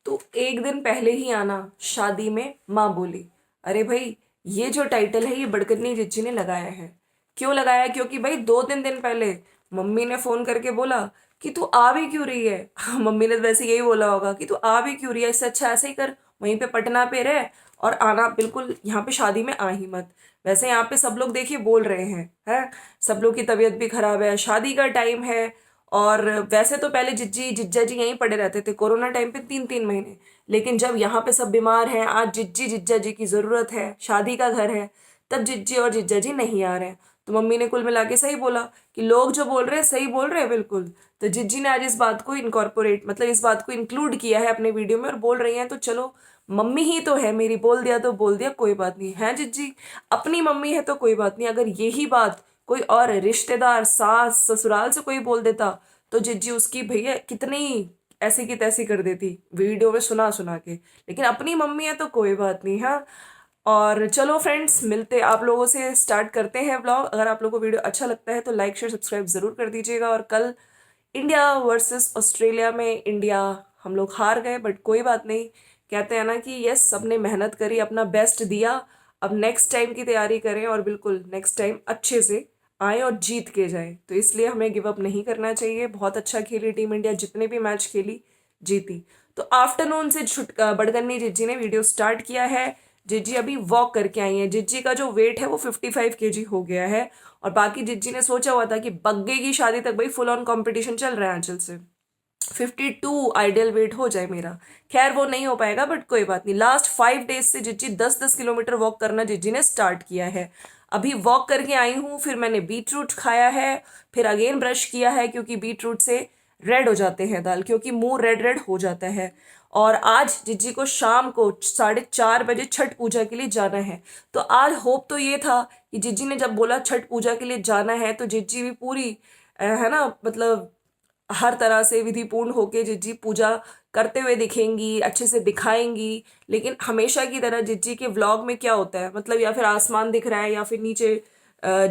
तो एक दिन पहले ही आना शादी में माँ बोली। अरे भाई, ये जो टाइटल है ये बड़कन्नी जिज्जी ने लगाया है। क्यों लगाया? क्योंकि भाई 2-3 दिन पहले मम्मी ने फोन करके बोला कि तू आ भी क्यों रही है। मम्मी ने तो वैसे यही बोला होगा कि तू आ भी क्यों रही है, इससे अच्छा ऐसे ही कर, वहीं पे पटना पे रह और आना बिल्कुल यहाँ पे शादी में आ ही मत। वैसे यहाँ पे सब लोग देखिए बोल रहे हैं सब लोग की तबीयत भी खराब है, शादी का टाइम है। और वैसे तो पहले जिज्जी जिज्जा जी यहीं पड़े रहते थे कोरोना टाइम पे 3-3 महीने। लेकिन जब यहाँ पे सब बीमार हैं, आज जिज्जी जिज्जा जी की जरूरत है, शादी का घर है, तब जिज्जी और जिज्जा जी नहीं आ रहे हैं। तो मम्मी ने कुल मिला के सही बोला कि लोग जो बोल रहे हैं सही बोल रहे हैं बिल्कुल। तो जिज्जी ने आज इस बात को इनकॉर्पोरेट मतलब इस बात को इंक्लूड किया है अपने वीडियो में और बोल रही हैं। तो चलो, मम्मी ही तो है मेरी, बोल दिया तो बोल दिया, कोई बात नहीं है जिज्जी, अपनी मम्मी है तो कोई बात नहीं। अगर यही बात कोई और रिश्तेदार, सास ससुराल से कोई बोल देता तो जिज्जी उसकी भैया कितनी ऐसी की तैसी कर देती वीडियो में सुना सुना के। लेकिन अपनी मम्मी है तो कोई बात नहीं। हाँ, और चलो फ्रेंड्स, मिलते आप लोगों से, स्टार्ट करते हैं व्लॉग। अगर आप लोगों को वीडियो अच्छा लगता है तो लाइक शेयर सब्सक्राइब जरूर कर दीजिएगा। और कल इंडिया वर्सेस ऑस्ट्रेलिया में इंडिया, हम लोग हार गए, बट कोई बात नहीं। कहते हैं ना कि यस, सबने मेहनत करी, अपना बेस्ट दिया। अब नेक्स्ट टाइम की तैयारी करें और बिल्कुल नेक्स्ट टाइम अच्छे से आए और जीत के जाए। तो इसलिए हमें गिव अप नहीं करना चाहिए। बहुत अच्छा खेली टीम इंडिया, जितने भी मैच खेली जीती। तो आफ्टरनून से बड़गन्नी जिज्जी ने वीडियो स्टार्ट किया है। जिज्जी अभी वॉक करके आई है। जिज्जी का जो वेट है वो 55 kg हो गया है। और बाकी जिज्जी ने सोचा हुआ था कि बग्गे की शादी तक भाई फुल ऑन कंपटीशन चल रहा है आंचल से, 52 आइडियल वेट हो जाए मेरा। खैर वो नहीं हो पाएगा, बट कोई बात नहीं। लास्ट 5 डेज से जिज्जी 10-10 किलोमीटर वॉक करना जिज्जी ने स्टार्ट किया है। अभी वॉक करके आई हूँ, फिर मैंने बीट रूट खाया है, फिर अगेन ब्रश किया है, क्योंकि बीट रूट से रेड हो जाते हैं दाल, क्योंकि मुंह रेड रेड हो जाता है। और आज जिज्जी को शाम को 4:30 बजे छठ पूजा के लिए जाना है। तो आज होप तो ये था कि जिज्जी ने जब बोला छठ पूजा के लिए जाना है तो जिज्जी भी पूरी है ना, मतलब हर तरह से विधिपूर्ण होके जिज्जी पूजा करते हुए दिखेंगी, अच्छे से दिखाएंगी। लेकिन हमेशा की तरह जिज्जी के व्लॉग में क्या होता है, मतलब या फिर आसमान दिख रहा है या फिर नीचे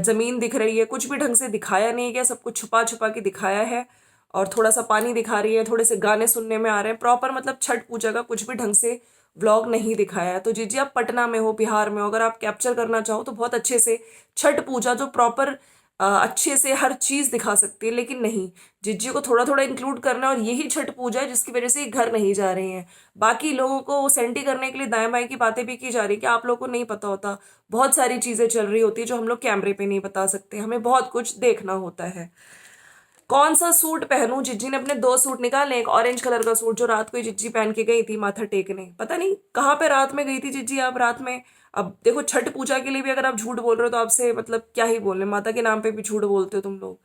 जमीन दिख रही है, कुछ भी ढंग से दिखाया नहीं गया, सब कुछ छुपा छुपा के दिखाया है। और थोड़ा सा पानी दिखा रही है, थोड़े से गाने सुनने में आ रहे हैं, प्रॉपर मतलब छठ पूजा का कुछ भी ढंग से व्लॉग नहीं दिखाया है। तो जीजी आप पटना में हो, बिहार में हो, अगर आप कैप्चर करना चाहो तो बहुत अच्छे से छठ पूजा जो प्रॉपर अच्छे से हर चीज दिखा सकती है। लेकिन नहीं, जिज्जी को थोड़ा थोड़ा इंक्लूड करना है, और यही छठ पूजा है जिसकी वजह से ये घर नहीं जा रहे हैं। बाकी लोगों को सेंटी करने के लिए दाएं बाएं की बातें भी की जा रही है कि आप लोगों को नहीं पता होता, बहुत सारी चीजें चल रही होती है जो हम लोग कैमरे पे नहीं बता सकते, हमें बहुत कुछ देखना होता है। कौन सा सूट पहनूं? जिज्जी ने अपने 2 सूट निकाले। एक ऑरेंज कलर का सूट जो रात को ही जिज्जी पहन के गई थी माथा टेकने, पता नहीं कहाँ पे रात में गई थी जिज्जी आप रात में। अब देखो, छठ पूजा के लिए भी अगर आप झूठ बोल रहे हो तो आपसे मतलब क्या ही बोलने, माता के नाम पे भी झूठ बोलते हो तुम लोग।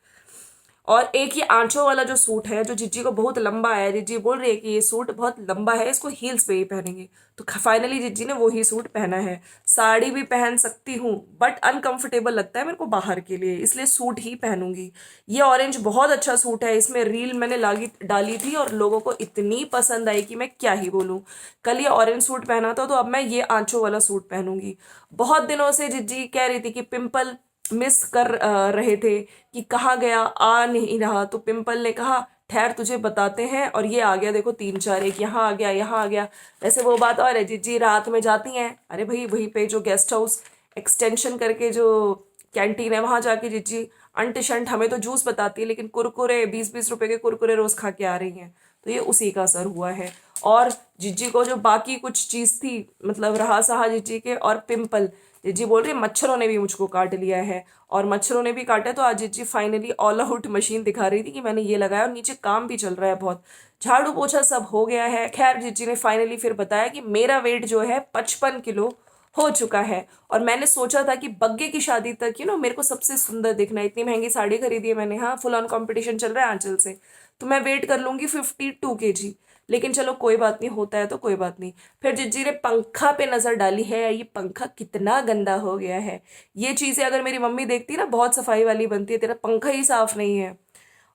और एक ये आंचों वाला जो सूट है जो जिज्जी को बहुत लंबा है, जिज्जी बोल रही है कि ये सूट बहुत लंबा है, इसको हील्स पे ही पहनेंगे। तो फाइनली जिज्जी ने वो ही सूट पहना है। साड़ी भी पहन सकती हूँ बट अनकंफर्टेबल लगता है मेरे को बाहर के लिए, इसलिए सूट ही पहनूंगी। ये ऑरेंज बहुत अच्छा सूट है, इसमें रील मैंने लागी डाली थी और लोगों को इतनी पसंद आई कि मैं क्या ही बोलूँ। कल ये ऑरेंज सूट पहना था तो अब मैं ये आंचों वाला सूट पहनूंगी। बहुत दिनों से जिज्जी कह रही थी कि पिंपल मिस कर रहे थे कि कहाँ गया, आ नहीं रहा। तो पिंपल ने कहा ठहर तुझे बताते हैं, और ये आ गया देखो 3-4, एक यहाँ आ गया, यहाँ आ गया। वैसे वो बात और है, जिज्जी रात में जाती हैं, अरे भाई वहीं पे जो गेस्ट हाउस एक्सटेंशन करके जो कैंटीन है वहां जाके जिज्जी अंट शंट हमें तो जूस बताती है, लेकिन कुरकुरे 20-20 रुपए के कुरकुरे रोज खा के आ रही हैं। तो ये उसी का असर हुआ है। और जिज्जी को जो बाकी कुछ चीज थी, मतलब रहा सहा जिज्जी के, और पिंपल, जिज्जी बोल रही है मच्छरों ने भी मुझको काट लिया है, और मच्छरों ने भी काटा। तो आज जिज्जी फाइनली ऑल आउट मशीन दिखा रही थी कि मैंने ये लगाया, और नीचे काम भी चल रहा है बहुत, झाड़ू पोछा सब हो गया है। खैर जिज्जी ने फाइनली फिर बताया कि मेरा वेट जो है 55 किलो हो चुका है। और मैंने सोचा था कि बग्गे की शादी तक मेरे को सबसे सुंदर दिखना है, इतनी महंगी साड़ी खरीदी है मैंने, हाँ फुल ऑन कंपटीशन चल रहा है आंचल से, तो मैं वेट कर लूंगी 52 kg। लेकिन चलो कोई बात नहीं, होता है तो कोई बात नहीं। फिर जिज्जी ने पंखा पे नजर डाली है, ये पंखा कितना गंदा हो गया है। ये चीजें अगर मेरी मम्मी देखती ना, बहुत सफाई वाली बनती है, तेरा पंखा ही साफ नहीं है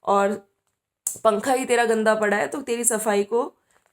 और पंखा ही तेरा गंदा पड़ा है, तो तेरी सफाई को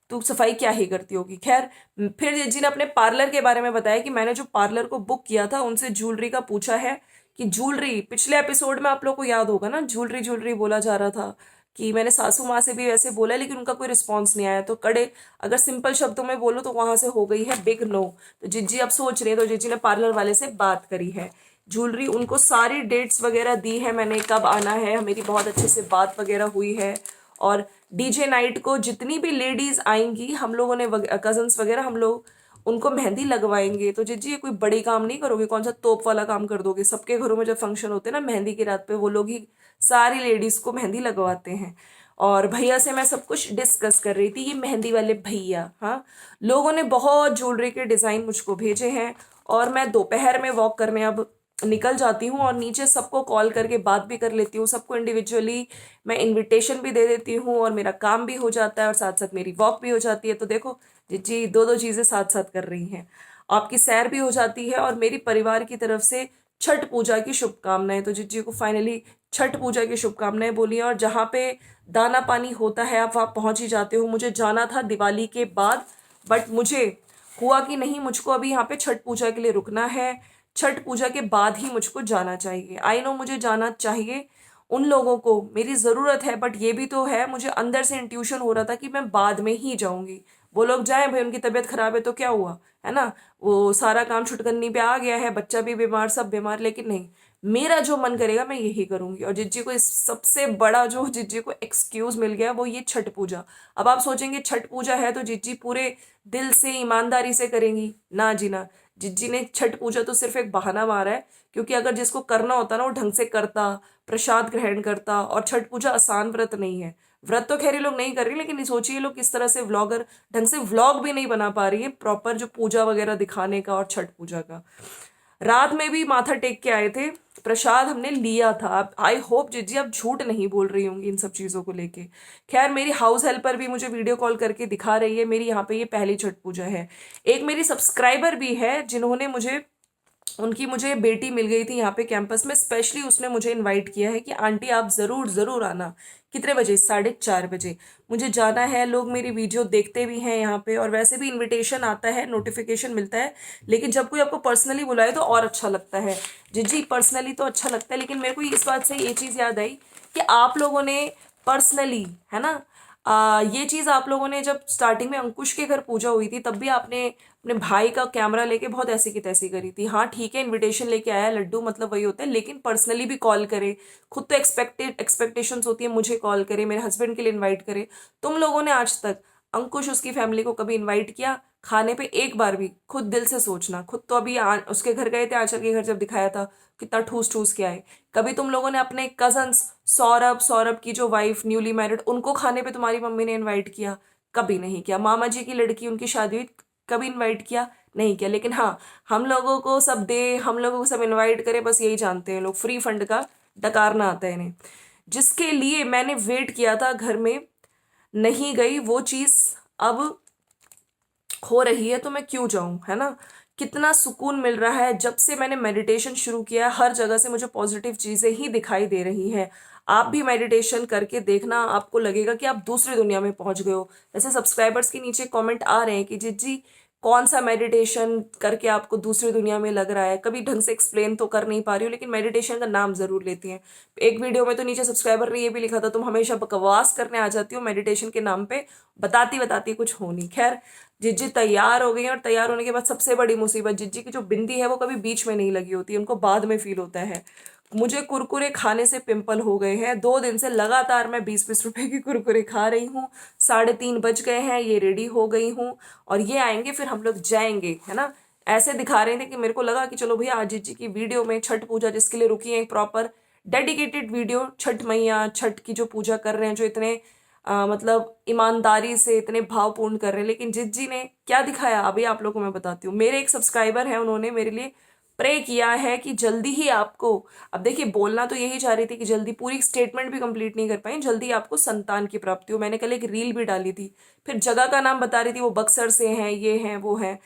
तू सफाई क्या ही करती होगी। खैर, फिर जिज्जी ने अपने पार्लर के बारे में बताया कि मैंने जो पार्लर को बुक किया था उनसे ज्वेलरी का पूछा है कि ज्वेलरी, पिछले एपिसोड में आप लोग को याद होगा ना, ज्वेलरी ज्वेलरी बोला जा रहा था कि मैंने सासू माँ से भी वैसे बोला लेकिन उनका कोई रिस्पॉन्स नहीं आया। तो कड़े अगर सिंपल शब्दों में बोलो तो वहां से हो गई है बिग नो। तो जिज्जी अब सोच रही है, तो जिज्जी ने पार्लर वाले से बात करी है। ज्वेलरी उनको सारी डेट्स वगैरह दी है मैंने, कब आना है, मेरी बहुत अच्छे से बात वगैरह हुई है। और डीजे नाइट को जितनी भी लेडीज आएंगी हम लोगों ने कजन्स वगैरह हम लोग उनको मेहंदी लगवाएंगे। तो जीजी ये कोई बड़ी काम नहीं करोगे, कौन सा तोप वाला काम कर दोगे। सबके घरों में जब फंक्शन होते हैं ना मेहंदी की रात पे, वो लोग ही सारी लेडीज को मेहंदी लगवाते हैं। और भैया से मैं सब कुछ डिस्कस कर रही थी, ये मेहंदी वाले भैया, हाँ, लोगों ने बहुत ज्वेलरी के डिजाइन मुझको भेजे हैं। और मैं दोपहर में वॉक करने अब निकल जाती हूँ और नीचे सबको कॉल करके बात भी कर लेती हूँ, सबको इंडिविजुअली मैं इनविटेशन भी दे देती हूँ और मेरा काम भी हो जाता है और साथ साथ मेरी वॉक भी हो जाती है। तो देखो जी दो दो चीजें साथ साथ कर रही हैं, आपकी सैर भी हो जाती है और मेरी परिवार की तरफ से छठ पूजा की शुभकामनाएं। तो जिज्जी को फाइनली छठ पूजा की शुभकामनाएं बोली और जहाँ पे दाना पानी होता है आप वहाँ पहुंच ही जाते हो। मुझे जाना था दिवाली के बाद, बट मुझे हुआ कि नहीं, मुझको अभी यहाँ पे छठ पूजा के लिए रुकना है, छठ पूजा के बाद ही मुझको जाना चाहिए। आई नो मुझे जाना चाहिए, उन लोगों को मेरी ज़रूरत है, बट ये भी तो है मुझे अंदर से इंट्यूशन हो रहा था कि मैं बाद में ही जाऊंगी। वो लोग जाएं भाई, उनकी तबीयत खराब है तो क्या हुआ, है ना, वो सारा काम छुटकन्नी पे आ गया है, बच्चा भी बीमार सब बीमार, लेकिन नहीं, मेरा जो मन करेगा मैं यही करूंगी। और जिज्जी को इस सबसे बड़ा जो जिज्जी को एक्सक्यूज मिल गया वो ये छठ पूजा। अब आप सोचेंगे छठ पूजा है तो जिज्जी पूरे दिल से ईमानदारी से करेंगी, ना जी ना। जिज्जी ने छठ पूजा तो सिर्फ एक बहाना मारा है, क्योंकि अगर जिसको करना होता ना वो ढंग से करता, प्रसाद ग्रहण करता। और छठ पूजा आसान व्रत नहीं है, व्रत तो खैर ये लोग नहीं कर रही, लेकिन सोचिए लोग किस तरह से व्लॉगर ढंग से व्लॉग भी नहीं बना पा रही है प्रॉपर जो पूजा वगैरह दिखाने का और छठ पूजा का। रात में भी माथा टेक के आए थे, प्रसाद हमने लिया था। आई होप जिज्जी आप झूठ नहीं बोल रही होंगी इन सब चीज़ों को लेके। खैर मेरी हाउस हेल्पर भी मुझे वीडियो कॉल करके दिखा रही है, मेरी यहाँ पे ये पहली छठ पूजा है। एक मेरी सब्सक्राइबर भी है जिन्होंने मुझे, उनकी मुझे बेटी मिल गई थी यहाँ पे कैंपस में, स्पेशली उसने मुझे इनवाइट किया है कि आंटी आप ज़रूर ज़रूर आना। कितने बजे? 4:30 बजे मुझे जाना है। लोग मेरी वीडियो देखते भी हैं यहाँ पे और वैसे भी इनविटेशन आता है, नोटिफिकेशन मिलता है, लेकिन जब कोई आपको पर्सनली बुलाए तो और अच्छा लगता है। जी पर्सनली तो अच्छा लगता है, लेकिन मेरे को इस बात से ये चीज़ याद आई कि आप लोगों ने पर्सनली, है ना, ये चीज़ आप लोगों ने जब स्टार्टिंग में अंकुश के घर पूजा हुई थी तब भी आपने अपने भाई का कैमरा लेके बहुत ऐसी की तैसी करी थी। हाँ ठीक है, इनविटेशन लेके आया लड्डू, मतलब वही होता है, लेकिन पर्सनली भी कॉल करे। खुद तो एक्सपेक्टेशंस होती है, मुझे कॉल करे, मेरे हस्बैंड के लिए इनवाइट करे। तुम लोगों ने आज तक अंकुश उसकी फैमिली को कभी इनवाइट किया खाने पे? एक बार भी। खुद दिल से सोचना, खुद तो अभी उसके घर गए थे, आंचल के घर जब दिखाया था कितना ठूस ठूस के आए। कभी तुम लोगों ने अपने कजन्स सौरभ, सौरभ की जो वाइफ न्यूली मैरिड, उनको खाने पे तुम्हारी मम्मी ने इनवाइट किया? कभी नहीं किया। मामा जी की लड़की उनकी शादी हुई, कभी इनवाइट किया? नहीं किया। लेकिन हाँ, हम लोगों को सब दे, हम लोगों को सब इनवाइट करे, बस यही जानते हैं लोग, फ्री फंड का डकारना आता है इन्हें। जिसके लिए मैंने वेट किया था घर में, नहीं गई, वो चीज़ अब हो रही है तो मैं क्यों जाऊं, है ना। कितना सुकून मिल रहा है जब से मैंने मेडिटेशन शुरू किया, हर जगह से मुझे पॉजिटिव चीज़ें ही दिखाई दे रही हैं। आप भी मेडिटेशन करके देखना, आपको लगेगा कि आप दूसरी दुनिया में पहुंच गए हो। जैसे सब्सक्राइबर्स के नीचे कमेंट आ रहे हैं कि जी कौन सा मेडिटेशन करके आपको दूसरी दुनिया में लग रहा है। कभी ढंग से एक्सप्लेन तो कर नहीं पा रही हूँ, लेकिन मेडिटेशन का नाम जरूर लेती हैं। एक वीडियो में तो नीचे सब्सक्राइबर ने ये भी लिखा था, तुम हमेशा बकवास करने आ जाती हो मेडिटेशन के नाम पे, बताती बताती कुछ हो नहीं। खैर जिज्जी तैयार हो गई हैं और तैयार होने के बाद सबसे बड़ी मुसीबत, जिज्जी की जो बिंदी है वो कभी बीच में नहीं लगी होती, उनको बाद में फील होता है। मुझे कुरकुरे खाने से पिंपल हो गए हैं, 2 दिन से लगातार मैं 20-20 रुपए की कुरकुरे खा रही हूँ। 3:30 बज गए हैं, ये रेडी हो गई हूँ और ये आएंगे फिर हम लोग जाएंगे, है ना। ऐसे दिखा रहे थे कि मेरे को लगा कि चलो भैया आज जिज्जी की वीडियो में छठ पूजा जिसके लिए रुकी है, एक प्रॉपर डेडिकेटेड वीडियो, छठ मैया छठ की जो पूजा कर रहे हैं, जो इतने मतलब ईमानदारी से इतने भावपूर्ण कर रहे हैं। लेकिन जिज्जी ने क्या दिखाया अभी आप लोगों को मैं बताती हूँ। मेरे एक सब्सक्राइबर हैं, उन्होंने मेरे लिए प्रे किया है कि जल्दी ही आपको, अब देखिए बोलना तो यही चाह रही थी कि जल्दी, पूरी स्टेटमेंट भी कंप्लीट नहीं कर पाई, जल्दी आपको संतान की प्राप्ति हो। मैंने कल एक रील भी डाली थी, फिर जगह का नाम बता रही थी, वो बक्सर से हैं, ये हैं वो हैं।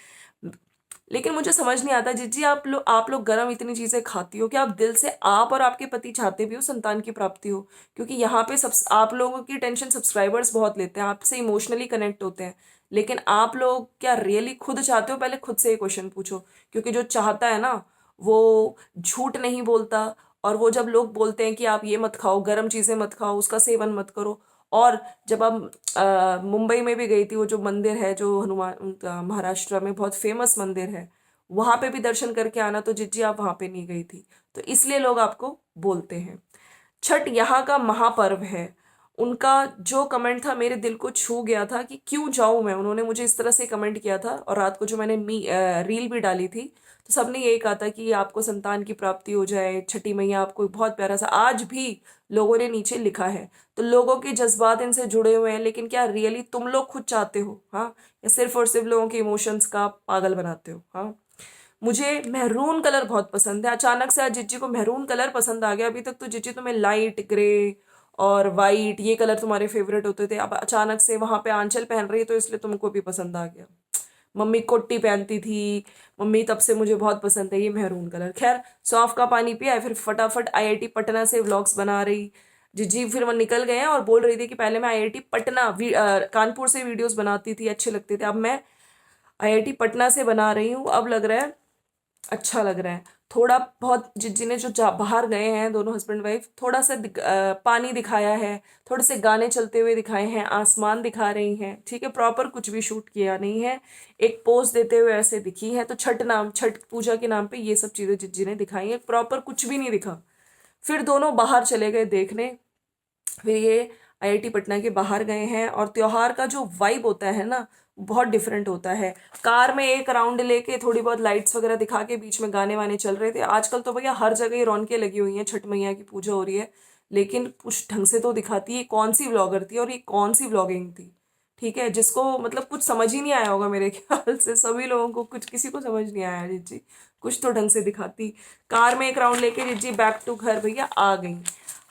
लेकिन मुझे समझ नहीं आता जिज्जी, आप लोग गरम इतनी चीजें खाती हो कि आप दिल से, आप और आपके पति चाहते भी हो संतान की प्राप्ति हो? क्योंकि यहाँ पे सब आप लोगों की टेंशन सब्सक्राइबर्स बहुत लेते हैं, आपसे इमोशनली कनेक्ट होते हैं, लेकिन आप लोग क्या रियली खुद चाहते हो? पहले खुद से ये क्वेश्चन पूछो, क्योंकि जो चाहता है ना वो झूठ नहीं बोलता और वो जब लोग बोलते हैं कि आप ये मत खाओ, गर्म चीज़ें मत खाओ, उसका सेवन मत करो। और जब आप मुंबई में भी गई थी, वो जो मंदिर है जो हनुमान महाराष्ट्र में बहुत फेमस मंदिर है, वहां पे भी दर्शन करके आना, तो जिज्जी आप वहां पे नहीं गई थी, तो इसलिए लोग आपको बोलते हैं। छठ यहाँ का महापर्व है। उनका जो कमेंट था मेरे दिल को छू गया था कि क्यों जाऊं मैं, उन्होंने मुझे इस तरह से कमेंट किया था। और रात को जो मैंने रील भी डाली थी, तो सबने यही कहा था कि आपको संतान की प्राप्ति हो जाए, छठी मैया आपको बहुत प्यारा सा, आज भी लोगों ने नीचे लिखा है। तो लोगों के जज्बात इनसे जुड़े हुए हैं, लेकिन क्या रियली तुम लोग खुद चाहते हो? हाँ, या सिर्फ और सिर्फ लोगों के इमोशंस का पागल बनाते हो? हाँ। मुझे मैरून कलर बहुत पसंद है। अचानक से आज जिज्जी को मैरून कलर पसंद आ गया। अभी तक तो जिज्जी तुम्हें लाइट ग्रे और वाइट ये कलर तुम्हारे फेवरेट होते थे, अब अचानक से वहां पे आंचल पहन रही है तो इसलिए तुमको भी पसंद आ गया। मम्मी कोटी पहनती थी, मम्मी तब से मुझे बहुत पसंद है ये मैरून कलर। खैर, सौंफ का पानी पिया, फिर फटाफट आईआईटी पटना से व्लॉग्स बना रही जिज्जी। फिर वो निकल गए हैं और बोल रही थी कि पहले मैं आईआईटी पटना कानपुर से वीडियोस बनाती थी, अच्छे लगते थे, अब मैं आईआईटी पटना से बना रही हूँ। अब लग रहा है अच्छा लग रहा है। थोड़ा बहुत जिज्जी ने जो बाहर गए हैं दोनों हस्बैंड वाइफ, थोड़ा सा पानी दिखाया है, थोड़े से गाने चलते हुए दिखाए हैं, आसमान दिखा रही हैं, ठीक है, प्रॉपर कुछ भी शूट किया नहीं है। एक पोज देते हुए ऐसे दिखी है। तो छठ पूजा के नाम पे ये सब चीजें जिज्जी ने दिखाई है, प्रॉपर कुछ भी नहीं दिखा। फिर दोनों बाहर चले गए देखने। फिर ये आईआईटी पटना के बाहर गए हैं, और त्योहार का जो वाइब होता है ना, बहुत डिफरेंट होता है। कार में एक राउंड लेके थोड़ी बहुत लाइट्स वगैरह दिखा के बीच में गाने वाने चल रहे थे। आजकल तो भैया हर जगह ही रौनकें लगी हुई हैं, छठ मैया की पूजा हो रही है, लेकिन कुछ ढंग से तो दिखाती है। कौन सी व्लॉगर थी और ये कौन सी व्लॉगिंग थी? ठीक है, जिसको मतलब कुछ समझ ही नहीं आया होगा मेरे ख्याल से, सभी लोगों को कुछ, किसी को समझ नहीं आया। जिज्जी कुछ तो ढंग से दिखाती। कार में एक राउंड लेके जिज्जी बैक टू घर भैया आ गई।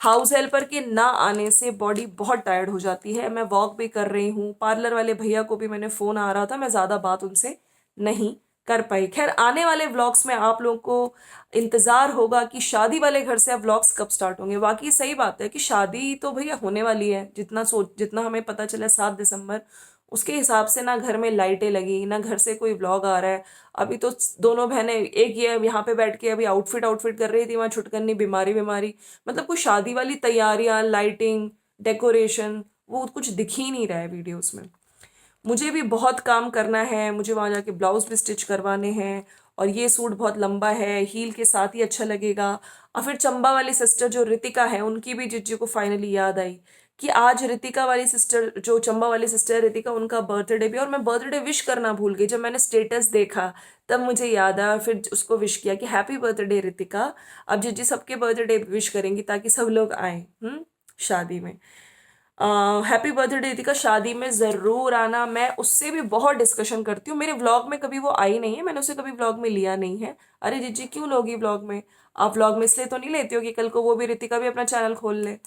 हाउस हेल्पर के ना आने से बॉडी बहुत टायर्ड हो जाती है। मैं वॉक भी कर रही हूँ, पार्लर वाले भैया को भी मैंने फोन आ रहा था, मैं ज्यादा बात उनसे नहीं कर पाई। खैर, आने वाले व्लॉग्स में आप लोगों को इंतजार होगा कि शादी वाले घर से अब व्लॉग्स कब स्टार्ट होंगे। वाकई सही बात है कि शादी तो भैया होने वाली है, जितना हमें पता चला 7 दिसंबर, उसके हिसाब से ना घर में लाइटें लगी, ना घर से कोई व्लॉग आ रहा है। अभी तो दोनों बहनें, एक ये यहाँ पे बैठ के अभी आउटफिट आउटफिट कर रही थी, वहां छुटकन्नी बीमारी बीमारी, मतलब कोई शादी वाली तैयारियां, लाइटिंग, डेकोरेशन, वो कुछ दिख ही नहीं रहा है वीडियोस में। मुझे भी बहुत काम करना है, मुझे वहां जाके ब्लाउज भी स्टिच करवाने हैं, और ये सूट बहुत लंबा है, हील के साथ ही अच्छा लगेगा। और फिर चंबा वाली सिस्टर जो रितिका है, उनकी भी जिज्जी को फाइनली याद आई कि आज रितिका वाली सिस्टर, जो चंबा वाली सिस्टर रितिका, उनका बर्थडे भी, और मैं बर्थडे विश करना भूल गई। जब मैंने स्टेटस देखा तब मुझे याद आया, फिर उसको विश किया कि हैप्पी बर्थडे रितिका। अब जिज्जी सबके बर्थडे विश करेंगी ताकि सब लोग आए शादी में। हैप्पी बर्थडे दीदी, शादी में जरूर आना। मैं उससे भी बहुत डिस्कशन करती हूँ, मेरे व्लॉग में कभी वो आई नहीं है, मैंने उसे कभी व्लॉग में लिया नहीं है। अरे जीजी क्यों लोगी व्लॉग में? आप व्लॉग में इसलिए तो नहीं लेती हो कि कल को वो भी, रितिका भी अपना चैनल खोल ले।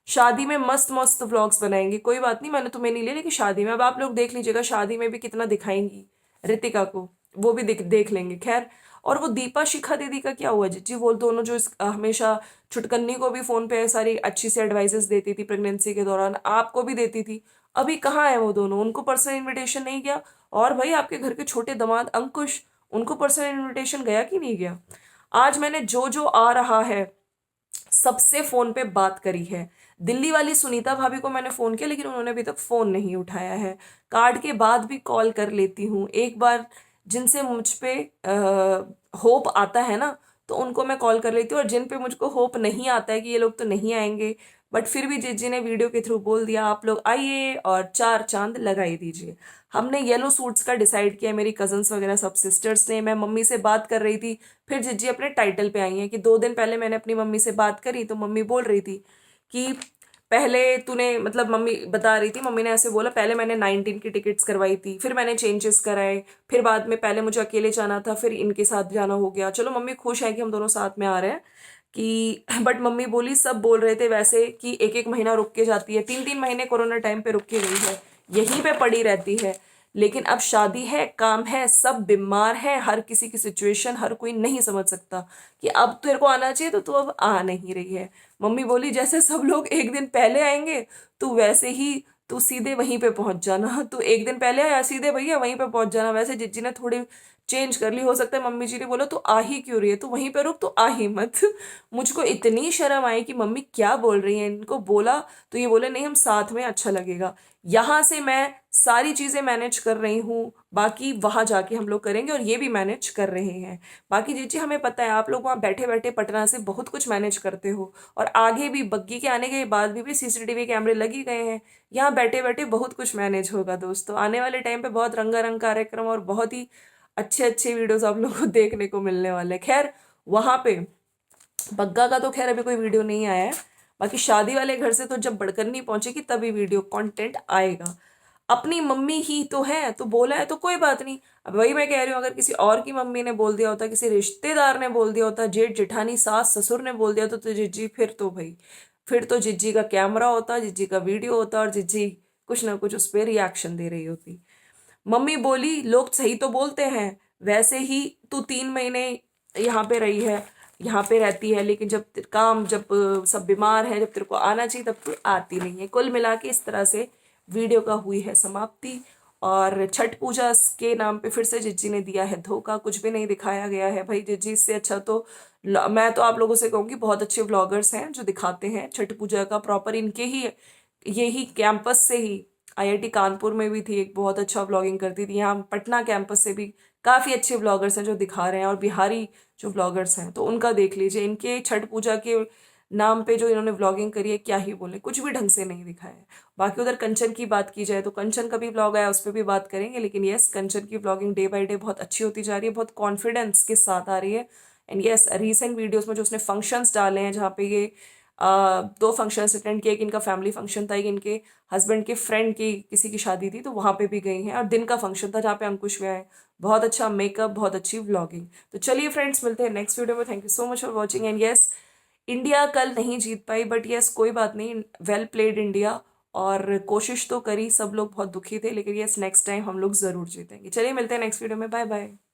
शादी में मस्त मस्त व्लॉग्स बनाएंगी, कोई बात नहीं, मैंने तुम्हें नहीं लिया, लेकिन शादी में अब आप लोग देख लीजिएगा, शादी में भी कितना दिखाएंगी रितिका को, वो भी देख लेंगे। खैर, और वो दीपा शिखा दीदी का क्या हुआ जी? वो दोनों जो हमेशा छुटकन्नी को भी फोन पे सारी अच्छी सी एडवाइजेस देती थी प्रेगनेंसी के दौरान, आपको भी देती थी, अभी कहाँ है वो दोनों? उनको पर्सनल इनविटेशन नहीं गया? और भाई आपके घर के छोटे दामाद अंकुश, उनको पर्सनल इनविटेशन गया कि नहीं गया? आज मैंने जो जो आ रहा है सबसे फोन पे बात करी है। दिल्ली वाली सुनीता भाभी को मैंने फोन किया, लेकिन उन्होंने अभी तक फोन नहीं उठाया है। कार्ड के बाद भी कॉल कर लेती हूँ एक बार, जिनसे मुझ पे होप आता है ना, तो उनको मैं कॉल कर लेती हूँ। और जिन पे मुझको होप नहीं आता है कि ये लोग तो नहीं आएंगे, बट फिर भी जिज्जी ने वीडियो के थ्रू बोल दिया आप लोग आइए और 4 चांद लगाई दीजिए। हमने येलो सूट्स का डिसाइड किया, मेरी कजन्स वगैरह सब सिस्टर्स ने। मैं मम्मी से बात कर रही थी, फिर जिज्जी अपने टाइटल पे आई है कि 2 दिन पहले मैंने अपनी मम्मी से बात करी, तो मम्मी बोल रही थी कि पहले तूने, मतलब मम्मी बता रही थी, मम्मी ने ऐसे बोला, पहले मैंने 19 की टिकट्स करवाई थी, फिर मैंने चेंजेस कराए, फिर बाद में पहले मुझे अकेले जाना था, फिर इनके साथ जाना हो गया। चलो मम्मी खुश है कि हम दोनों साथ में आ रहे हैं कि बट मम्मी बोली सब बोल रहे थे वैसे कि 1-1 महीना रुक के जाती है, 3-3 महीने कोरोना टाइम पे रुक के गई है, यहीं पे पड़ी रहती है। लेकिन अब शादी है, काम है, सब बीमार है, हर किसी की सिचुएशन हर कोई नहीं समझ सकता कि अब तेरे को आना चाहिए, तो तू अब आ नहीं रही है। मम्मी बोली जैसे सब लोग एक दिन पहले आएंगे, तू वैसे ही तू सीधे वहीं पे पहुंच जाना, तू एक दिन पहले आया सीधे भैया वहीं पे पहुंच जाना। वैसे जिज्जी ने थोड़ी चेंज कर ली, हो सकता है मम्मी जी ने बोला तू आ ही क्यों रही है, तू वहीं पे रुक, तू आ ही मत। मुझको इतनी शर्म आई कि मम्मी क्या बोल रही हैं, इनको बोला तो ये बोले नहीं हम साथ में अच्छा लगेगा। यहाँ से मैं सारी चीजें मैनेज कर रही हूँ, बाकी वहां जाके हम लोग करेंगे, और ये भी मैनेज कर रहे हैं। बाकी जीजी हमें पता है आप लोग वहां बैठे बैठे पटना से बहुत कुछ मैनेज करते हो, और आगे भी बग्गी के आने के बाद भी सीसीटीवी कैमरे लग ही गए हैं। यहाँ बैठे बैठे बहुत कुछ मैनेज होगा दोस्तों, आने वाले टाइम पे बहुत रंगारंग कार्यक्रम और बहुत ही अच्छे अच्छे वीडियोस आप लोगों को देखने को मिलने वाले हैं। खैर वहां पे बग्गा का तो खैर अभी कोई वीडियो नहीं आया है, बाकी शादी वाले घर से तो जब बड़कन्नी पहुंचेगी तभी वीडियो कंटेंट आएगा। अपनी मम्मी ही तो है, तो बोला है तो कोई बात नहीं। अब वही मैं कह रही हूँ, अगर किसी और की मम्मी ने बोल दिया होता, किसी रिश्तेदार ने बोल दिया होता, जेठ जेठानी सास ससुर ने बोल दिया तो जिज्जी फिर तो भाई, फिर तो जिज्जी का कैमरा होता, जिज्जी का वीडियो होता, और जिज्जी कुछ ना कुछ उस पर रिएक्शन दे रही होती। मम्मी बोली लोग सही तो बोलते हैं, वैसे ही तू 3 महीने यहाँ पे रही है, यहाँ पे रहती है, लेकिन जब काम, जब सब बीमार है, जब तेरे को आना चाहिए तब तू आती नहीं है। कुल मिला के इस तरह से वीडियो का हुई है समाप्ति। और छठ पूजा के नाम पे फिर से जिज्जी ने दिया है धोखा, कुछ भी नहीं दिखाया गया है भाई। जिज्जी इससे अच्छा तो मैं तो आप लोगों से कहूँगी बहुत अच्छे व्लॉगर्स हैं जो दिखाते हैं छठ पूजा का प्रॉपर, इनके ही यही कैंपस से ही आईआईटी कानपुर में भी थी एक बहुत अच्छा व्लॉगिंग करती थी, यहाँ पटना कैंपस से भी काफ़ी अच्छे व्लॉगर्स हैं जो दिखा रहे हैं, और बिहारी जो व्लॉगर्स हैं तो उनका देख लीजिए। इनके छठ पूजा के नाम पे जो इन्होंने व्लॉगिंग करी है, क्या ही बोले, कुछ भी ढंग से नहीं दिखाया है। बाकी उधर कंचन की बात की जाए तो कंचन का भी व्लॉग आया, उस पर भी बात करेंगे, लेकिन यस कंचन की व्लॉगिंग डे बाय डे बहुत अच्छी होती जा रही है, बहुत कॉन्फिडेंस के साथ आ रही है। एंड यस रिसेंट वीडियोस में जो उसने फंक्शंस डाले हैं, जहाँ पे ये 2 फंक्शंस अटेंड किए, एक इनका फैमिली फंक्शन था, एक इनके हस्बैंड के फ्रेंड की किसी की शादी थी तो वहाँ पे भी गई हैं, और दिन का फंक्शन था जहाँ पे अंकुश भी आए। बहुत अच्छा मेकअप, बहुत अच्छी व्लॉगिंग। तो चलिए फ्रेंड्स मिलते हैं नेक्स्ट वीडियो में। Thank you so much for watching. And yes India कल नहीं जीत पाई, बट यस कोई बात नहीं, वेल प्लेड इंडिया, और कोशिश तो करी, सब लोग बहुत दुखी थे, लेकिन यस नेक्स्ट टाइम हम लोग जरूर जीतेंगे। चलिए मिलते हैं नेक्स्ट वीडियो में, बाय बाय।